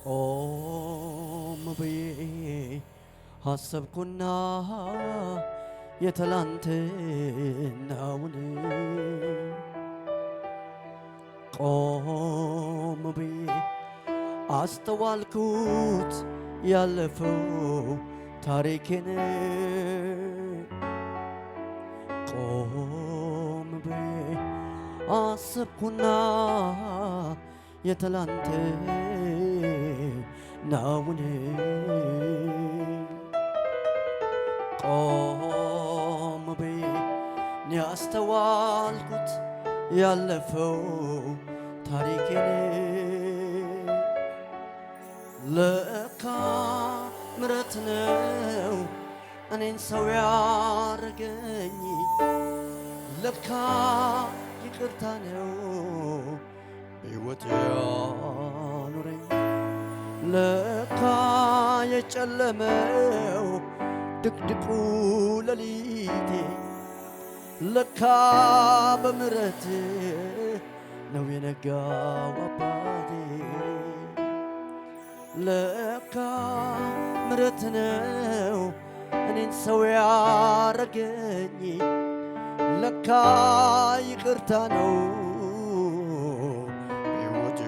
ቆም ብዬ አሰብኩና የትላንትናውን ቆም ብዬ አስተዋልኩት ያለፈው ታሪኬን ቆም ብዬ አሰብኩና የትላንትናውን ቆም ብዬ ያስተዋልኩት ያለፈው ታሪኬን ለካ ምሕረት ነው እኔን ሰው ያረገኝ ለካ ይቅርታ ነው ሕይወት ያኖረኝ ለካ የጨለመው ድቅድቁ ሌሊቴ ለካ በምሕረት ነው የነጋው አባቴ ለካ ምሕረት ነው እኔን ሰው ያረገኝ ለካ ይቅርታ ነው ሕይወት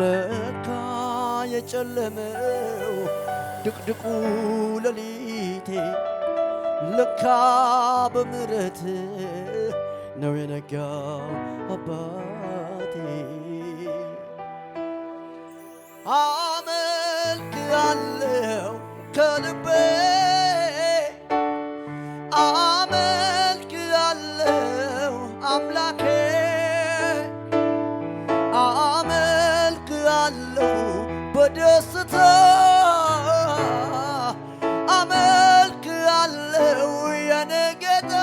ለካ የጨለመው ድቅድቁ ሌሊቴ ለካ በምሕረት ነው የነጋው አባቴ አመልክሃለሁ ከልቤ አመልክሃለሁ አምላኬ አመልክሃለሁ በደስታ አመልክሃለሁ የኔ ጌታ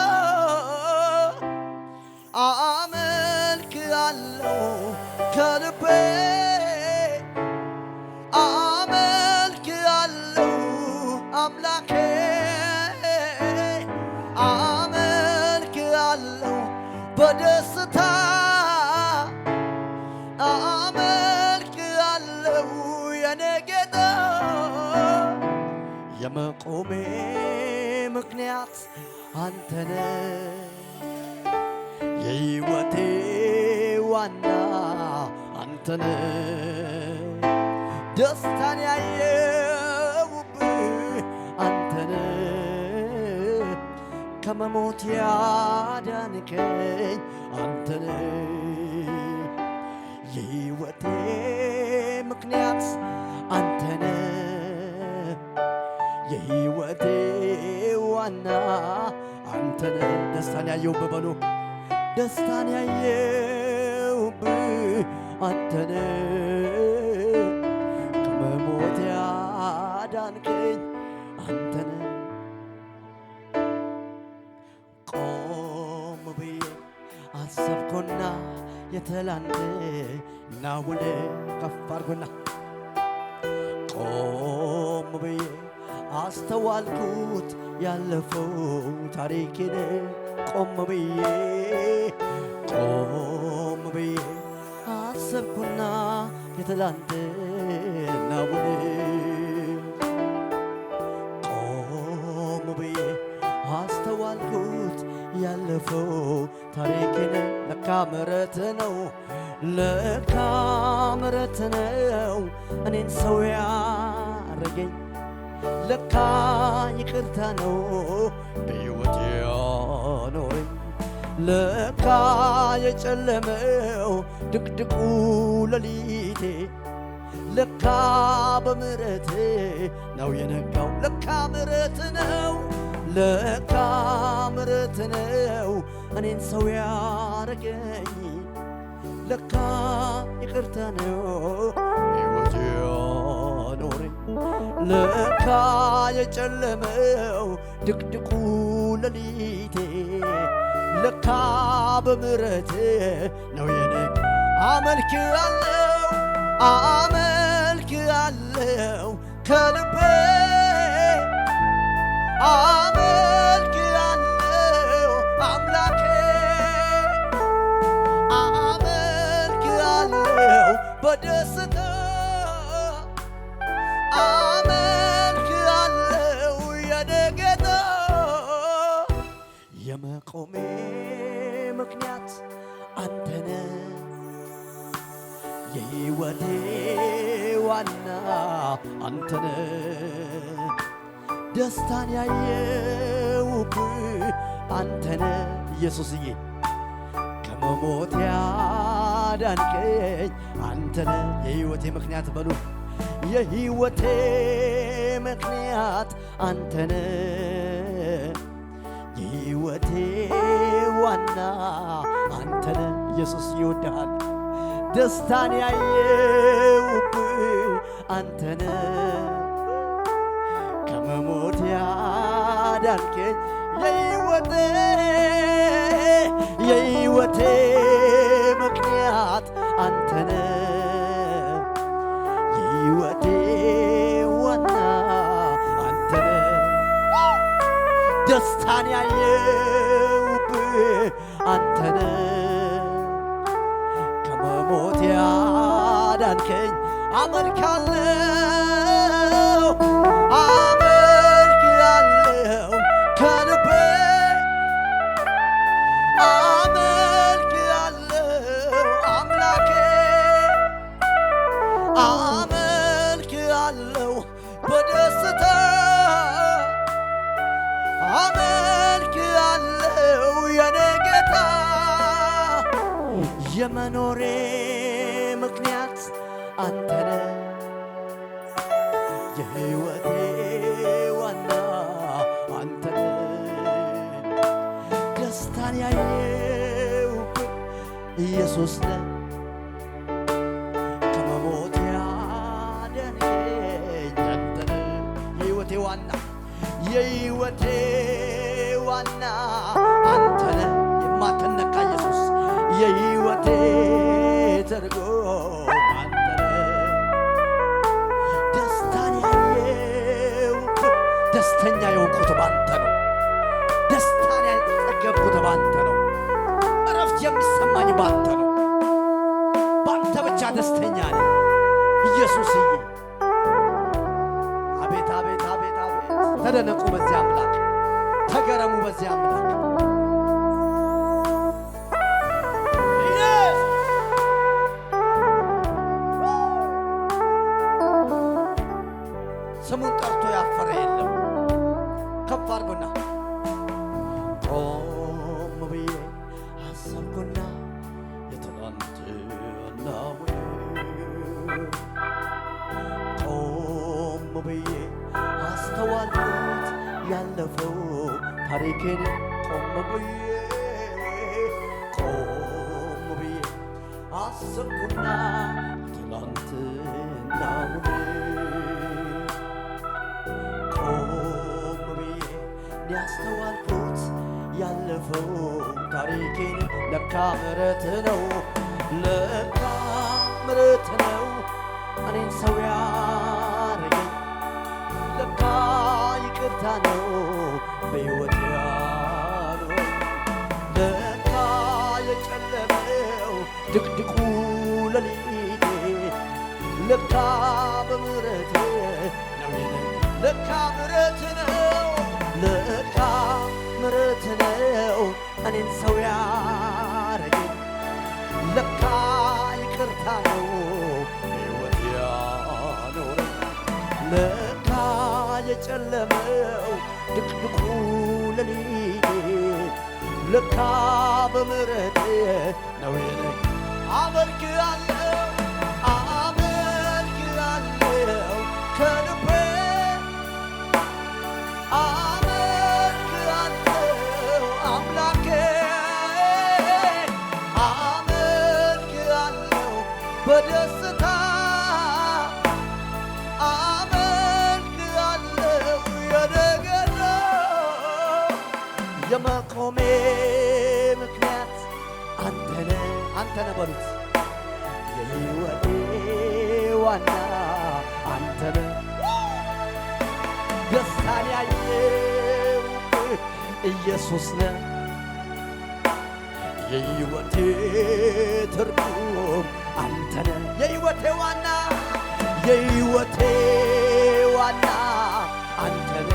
አመልክሃለሁ ከልቤ አመልክሃለሁ አምላኬ አመልክሃለሁ በደስታ አመልክሃለሁ የኔ ጌታ የመቆሜ ምክንያት አንተነ የሕይወቴ ዋና አንተነ ደስታን ያየሁብህ አንተነ ከመሞት ያዳንከኝ አንተነ የሕይወቴ ምክንያት አንተነ የሕይወቴ ዋና አንተነ ደስታን ያየሁብህ በሉ ደስታን ያየሁብህ አንተነ ከመሞት ያዳንከኝ አንተነ ቆም ብዬ አሰብኩና የትላንትናውን ከፍ አድርጎና ቆም ብዬ አስተዋልኩት ያለፈው ታሪኬን ቆም ብዬ አሰብኩና የትላንትናውን ቆም ብዬ አስተዋልኩት ያለፈው ታሪኬን ለካ ምሕረት ነው ለካ ምሕረት ነው እኔን ሰው ያረገኝ ለካ ይቅርታ ነው በሕይወት ያኖረኝ ለካ የጨለመው ድቅድቁ ሌሊቴ ለካ በምሕረት ነው የነጋው ለካ ምሕረት ነው ለካ ምሕረት ነው እኔን ሰው ያረገኝ ለካ ይቅርታ ነው ሕይወት ያኖረኝ ለካ የጨለመው ድቅድቁ ሌሊቴ ለካ በምሕረት ነው የነጋ አመልክሃለሁ አመልክሃለሁ ከልቤ አመልክሃለሁ አምላኬ አመልክሃለሁ በደስታ አመልክሃለሁ የኔ ጌታ የመቆሜ ምክንያት አንተነ የሕይወቴ ዋና አንተነ ደስታን ያየሁብህ አንተነ ኢየሱስዬ ከመሞት ያዳንከኝ አንተነ የሕይወቴ ምክንያት በሉ የሕይወቴ ምክንያት አንተነ የሕይወቴ ዋና አንተነ ኢየሱስ ይወድሃል ደስታን ያየሁብህ አንተነ ከመሞት ያዳንከኝ የሕይወቴ ምክንያት አንተነ የሕይወቴ ዋና አንተነ ደስታን ያየሁብህ አንተነ ከመሞት ያዳንከኝ አመልክሃለሁ ከልቤ አመልክሃለሁ አምላኬ አመልክሃለሁ በደስታ አመልክሃለሁ የኔ ጌታ የመኖሬ ምክንያት አንተነ የሕይወቴ ዋና አንተነ ደስታን ያየሁብህ ኢየሱስ ነህ ከመሞት ያዳንከኝ አንተነ የሕይወቴ ዋና አንተነ የማትነካ ኢየሱስ የሕይወቴ ትርጉም አንተነ ደስታን ያየሁብህ ደስተኛ የሆንኩት ባንተ ነው ደስታን ያልጠገብኩት ባንተ ነው እረፍት የሚሰማኝ ባንተ ነው ባንተ ብቻ ደስተኛ ነኝ ኢየሱስዬ አቤት አቤት አቤት አቤት ተደነቁ በዚህ አምላክ ተገረሙ በዚህ አምላክ ስሙን ጠርቶ ያፈረ የለም ከፍ አድርጎና ቆም ብዬ አሰብኩና የትናንትናው ቆም ብዬ አስተዋልኩት ያለፈው ታሪኬን ቆም ብዬ አሰብኩና የትናንትናው ያስተዋልኩት ያለፈው ታሪኬን ለካ ምሕረት ነው ለካ ምሕረት ነው እኔን ሰው ያረገኝ ለካ ይቅርታ ነው በሕይወት ያኖረኝ ለካ የጨለመው ድቅድቁ ሌሊቴ ለካ በምሕረት ነው ለካ ምሕረት ነው ለካ ምሕረት ነው እኔን ሰው ያረገኝ ለካ ይቅርታ ነው በሕይወት ያኖረኝ ለካ የጨለመው ድቅድቁ ሌሊቴ ለካ በምሕረት ነው የነኝ አመልክሃለሁ ከልቤ በደስታ አመልክሃለሁ የኔ ጌታ የመቆሜ ምክንያት አንተነ በሉት የሕይወቴ ዋና አንተነ ደስታን ያየሁብህ ኢየሱስ ነህ የሕይወቴ ትርጉም አንተ አንተነ የሕይወቴ ዋና የሕይወቴ ዋና አንተነ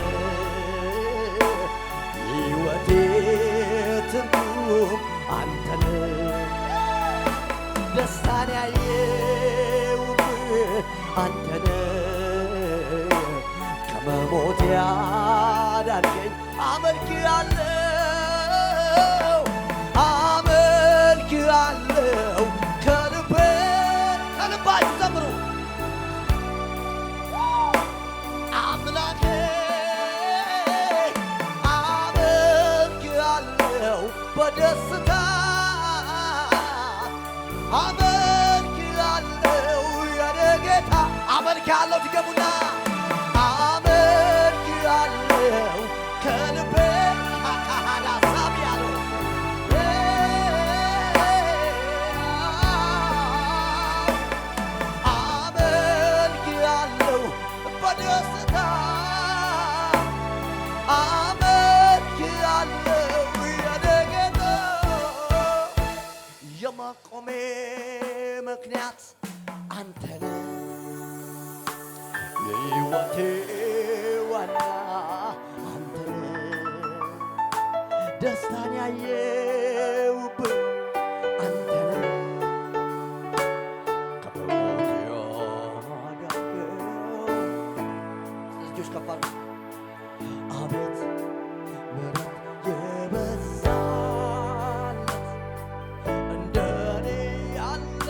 የሕይወቴ ትርጉም አንተነ ደስታን ያየሁብህ አንተነ ከመሞት ያዳንከኝ አመልክሃለሁ አመልክሃለሁ ከልቤ ከልባችሁ ዘምሩ አምላኬ አመልክሃለሁ በደስታ አመልክሃለሁ የኔ ጌታ አመልክሃለሁ ድገሙና አመልክሃለሁ ከልቤ ሀሳብ ያለው አመልክሃለሁ በደስታ አመልክሃለሁ የኔ ጌታ የመቆሜ ምክንያት አንተ ነህ የሕይወቴ ዋና አንተ ነህ ደስታን ያየሁብህ አንተ ነህ ከሞት ያዳንከኝ እጆች ከፍ አድርጉ አቤት ምሕረት የበዛለት እንደኔ ያለ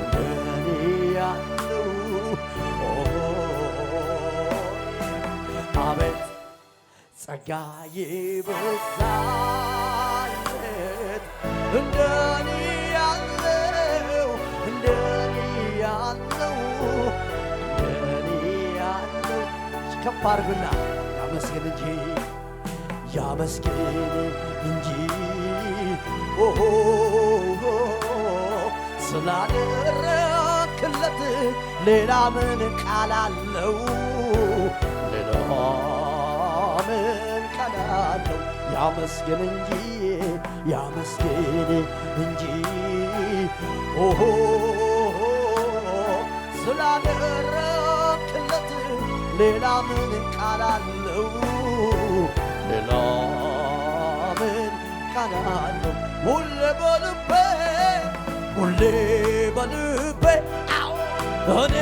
እንደኔ ያለው አቤት ጸጋ የበዛለት እንደኔ ያለው እንደኔ ያለው እንደኔ ያለው ከፍ አድርጉና ያመስግን እንጂ ያመስግን እንጂ ኦሆ ስላደረክለት ሌላ ምን ቃል አለው ሌላ ምን ቃል አለው ያመስግን እንጂ ያመስግን እንጂ ኦሆ ስላደረክለት ሌላ ምን ቃል አለው ሌላ ምን ቃል አለው ሁሌ በልቤ ሁሌ በልቤ እኔ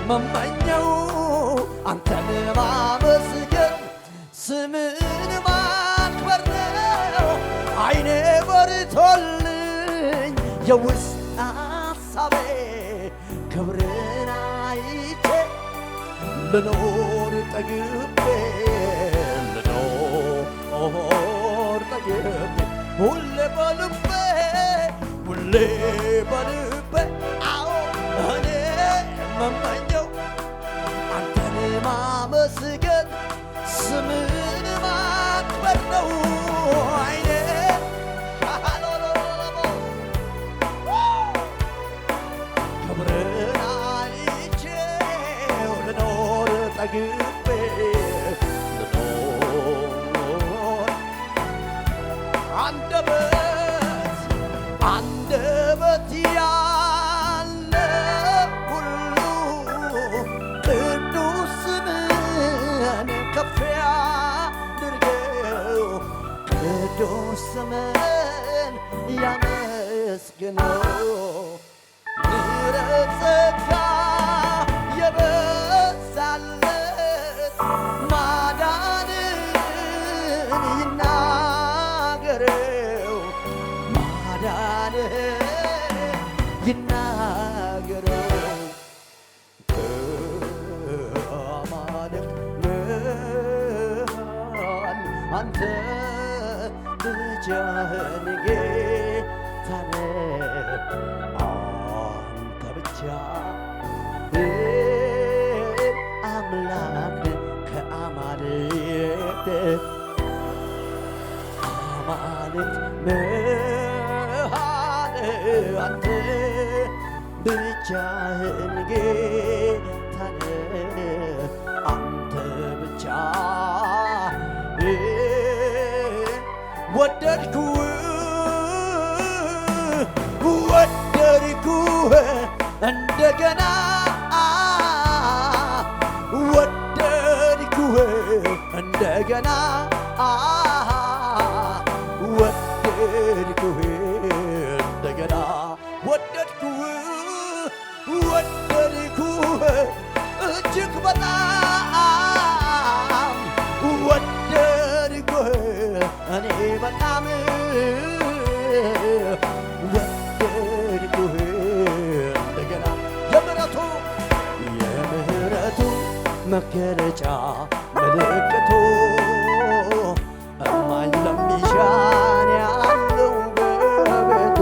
መመኘው አንተን ማመስገን ስምን ማክበር ነው አይኔ በርቶልኝ የውስጥ ሐሳቤ ክብርን አይቼ ልኖር ጠግቤ ልኖር ጠግቤ ሁሌ በልቤ ሁሌ በልቤ እኔ መመኘው አንተን ማመስገን ስምን ማክበር ነው አይኔ ክብርን አይቼው ልኖር ጠግቤ ልኖር አንደበት ያለ ሁሉ ቅዱስ ስምህን ከፍ ያድርገው ቅዱስ ስምህን ያመስግነው ምሕረት ጸጋ የበዛለት ማዳንን ይናገረው ማዳንን ይናገረው ከአማልክት መሃል አንተ ብቻህን ጌታ ነህ አንተ ብቻ አምላክ ከአማልክት መሃል አንተ ብቻህን ጌታ ነህ አንተ ብቻ ወደድኩህ ወደድኩህ እንደገና ወደድኩህ እንደገና ወደድኩህ እንደገና ወደድኩህ እጅግ በጣም ወደድኩህ እኔ በጣም ወደድኩህ እንደገና የምህረቱ መገለጫ ምልክቱ እማኝ ለሚሻን ያለው በቤቱ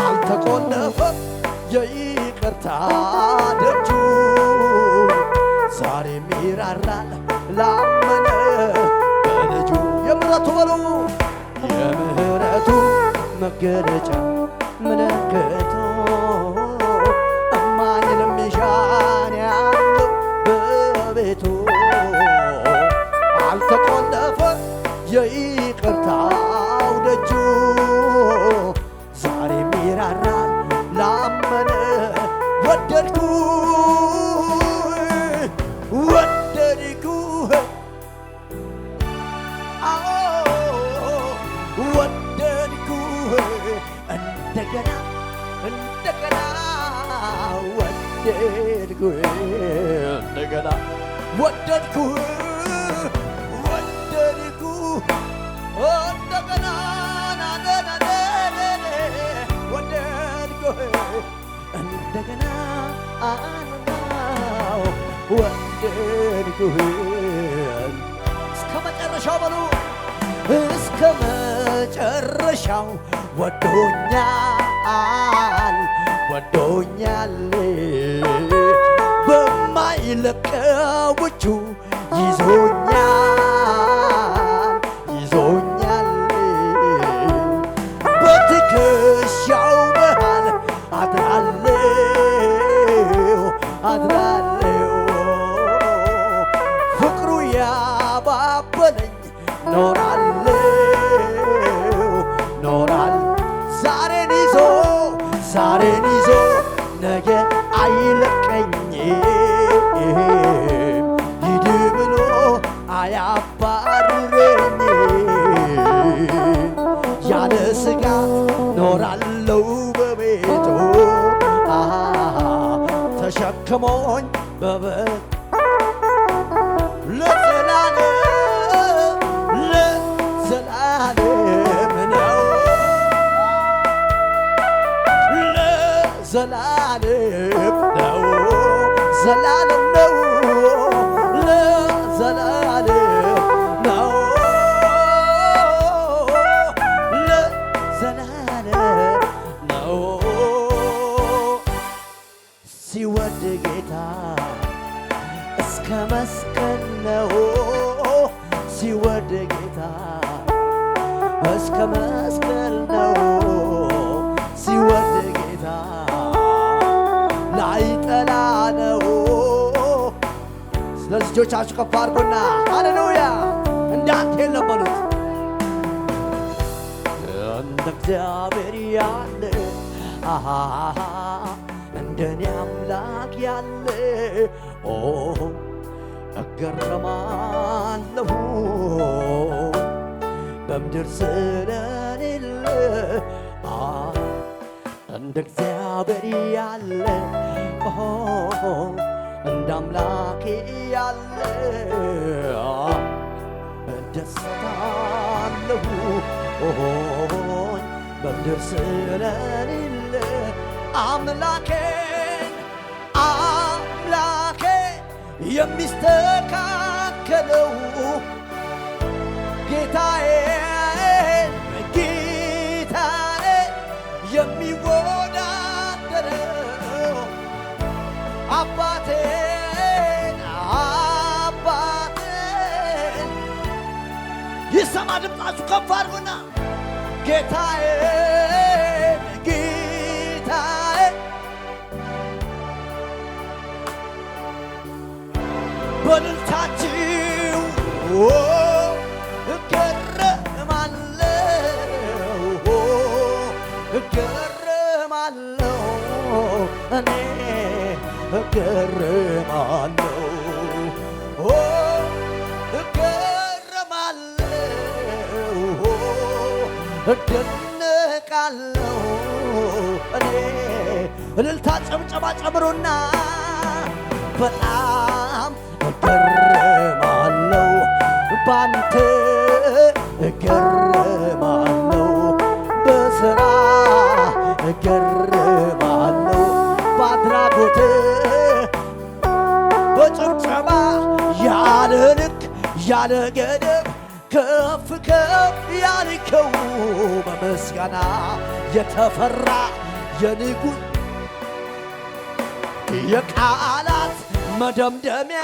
አልተቆለፈም የይቅርታ ደጁ ዛሬም ይራራል ላመነ በልጁ የምህረቱ በሉ የምህረቱ መገለጫ ምልክቱ እማኝ ለሚሻን ያለው በቤቱ አልተቆለፈም የይቅርታው ደጁ ዛሬም ይራራል ላመነ ወደድኩህ እንደገና ወደድኩህ እንደገና ወደድኩህ እንደገና ወደድኩህ እንደገና ወደድኩህ እስከ መጨረሻው በሉ እስከ መጨረሻው ወዶኛል በማይለቀው እጁ ይዞኛል በትከሻው መሃል አድራለሁ ፍቅሩ ያባበለኝ ኖራለሁ ዛሬን ይዞ ነገ አይለቀኝ ሂድ ብሎ አያባርረኝ ያለ ስጋት ኖራለሁ በቤቱ ተሸክሞኝ በበት ለዘላለም ነው ዘላለም ነው ለዘላለም ነው ለዘላለም ነው ሲወድ ጌታ እስከ መስቀል ነው ሲወድ ጌታ እስከ መስቀል ነው ሲወድ ጌታ ላይጠላ ነው። ስለዚህ እጆቻችሁ ከፍ አድርጉና ሃሌሉያ እንዳንተ የለም በሉት። እንደ እግዚአብሔር ያለ እንደኔ አምላክ ያለ እገረማለሁ በምድር ስለሌለ እንደ እግዚአብሔር ያለ እንደ አምላኬ ያለ እደሰታለሁ በምድር ስለሌለ አምላኬ የሚስተካከለው ጌታዬ የሚወዳደረው አባቴን ይሰማ ድምፃችሁ ከፍ አድርጉና ጌታዬ በልልታችሁ እገረማለሁ እኔ እገረማለሁ እገረማለሁ እደነቃለሁ እኔ እልልታ ጨብጨባ ጨምሩና በጣም እገረማለሁ ባንተ እገረማለሁ በሥራ እገረማለሁ በአድራጎት በጭብጨባ ያለ ልክ ያለ ገደብ ከፍ ከፍ ያልከው በምስጋና የተፈራ የንጉሥ የቃላት መደምደሚያ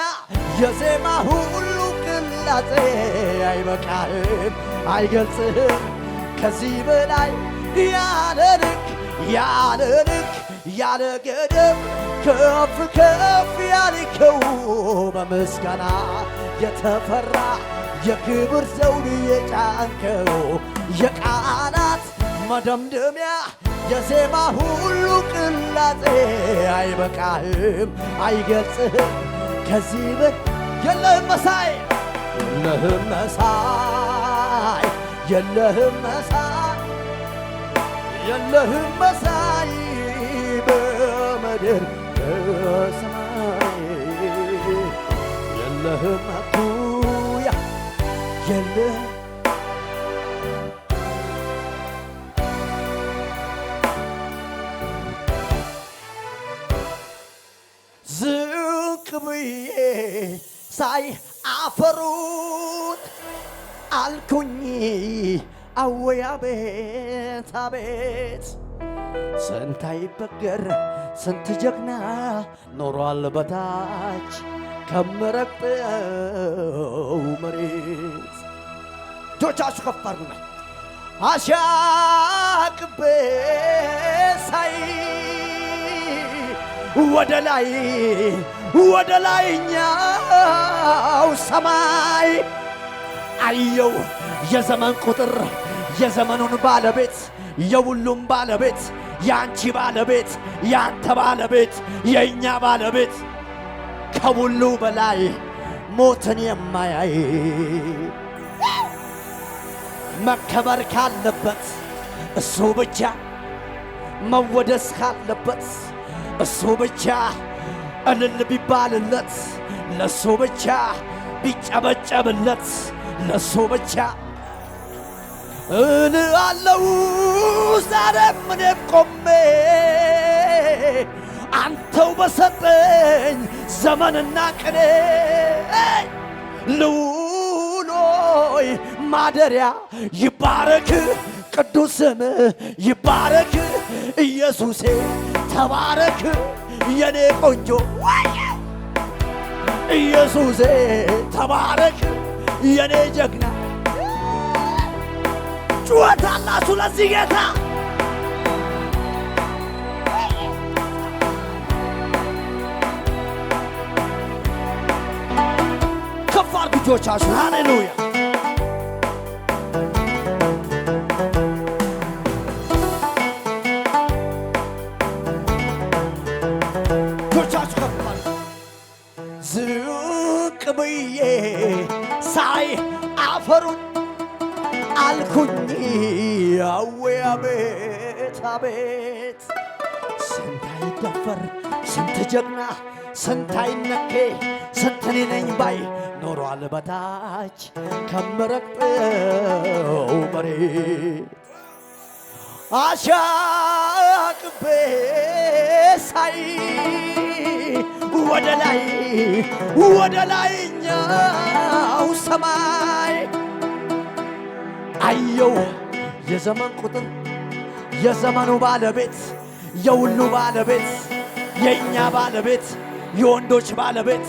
የዜማ ሁሉ ቅላጼ አይበቃህም አይገልጽህም ከዚህ በላይ ያለ ልክ ያለ ልክ ያለ ገደብ ከፍ ከፍ ያልከው በምስጋና የተፈራ የክብር ዘውድ የጫንከው የቃላት መደምደሚያ የዜማ ሁሉ ቅላጼ አይበቃህም አይገልጽህም ከዚህ የለህም መሳይ የለህም መሳይ የለህም መሳይ የለህም መሳይ በምድር በሰማይ የለህም እኩያ የለህም ዝቅ ብዬ ሳይ አፈሩን አልኩኝ አወይ አቤት አቤት ስንት አይበገር ስንት ጀግና ኖሯል በታች ከምረግጠው መሬት እጆቻችሁ ከፍ አድርጉና አሻቅቤ ሳይ ወደ ላይኛው ሰማይ አየው የዘመን ቁጥር የዘመኑን ባለቤት የሁሉም ባለቤት ያንቺ ባለቤት ያንተ ባለቤት የእኛ ባለቤት ከሁሉ በላይ ሞትን የማያይ መከበር ካለበት እሱ ብቻ መወደስ ካለበት እሱ ብቻ እልል ቢባልለት ለሱ ብቻ ቢጨበጨብለት ለሱ ብቻ እልአለው ዛሬም እኔም ቆሜ አንተው በሰጠኝ ዘመንና ቅኔ ልውሎይ ማደሪያ ይባረክ ቅዱስ ስምህ ይባረክ ኢየሱሴ ተባረክ የኔ ቆንጆ ኢየሱሴ ተባረክ የኔ ጀግና ጩኸት አላችሁ ለዚህ ጌታ ከፍ አድርጉ እጆቻችሁን ሃሌሉያ ዝቅ ብዬ ሳይ አፈሩን አልኩኝ አወይ አቤት አቤት ስንት አይደፈር ስንት ጀግና ስንት አይነኬ ስንት እኔ ነኝ ባይ ኖሯል በታች ከምረግጠው መሬት አሻቅቤ ሳይ ወደ ላይኛው ሰማይ አየው የዘመን ቁጥር የዘመኑ ባለቤት የሁሉ ባለቤት የእኛ ባለቤት የወንዶች ባለቤት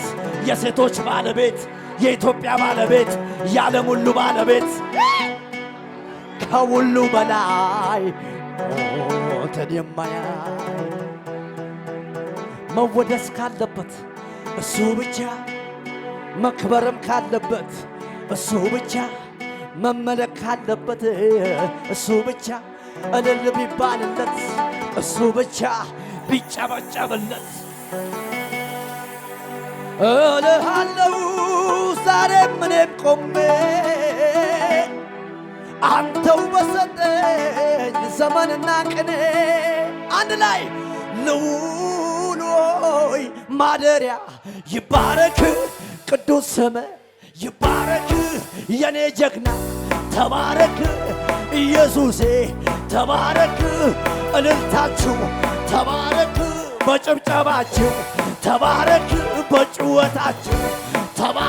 የሴቶች ባለቤት የኢትዮጵያ ባለቤት የዓለም ሁሉ ባለቤት ከሁሉ በላይ ሞትን የማያይ መወደስ ካለበት እሱ ብቻ መክበርም ካለበት እሱ ብቻ መመለክ ካለበት እሱ ብቻ እልል ቢባልለት እሱ ብቻ ቢጨበጨብለት እልሃለሁ ዛሬም እኔም ቆሜ አንተው በሰጠኝ ዘመንና ቅኔ አንድ ላይ ልዑል ሆይ ማደሪያ ይባረክ ቅዱስ ስምህ ይባረክ የኔ ጀግና ተባረክ ኢየሱሴ ተባረክ እልልታችሁ ተባረክ በጭብጨባችሁ ተባረክ በጭወታችሁ ተባረክ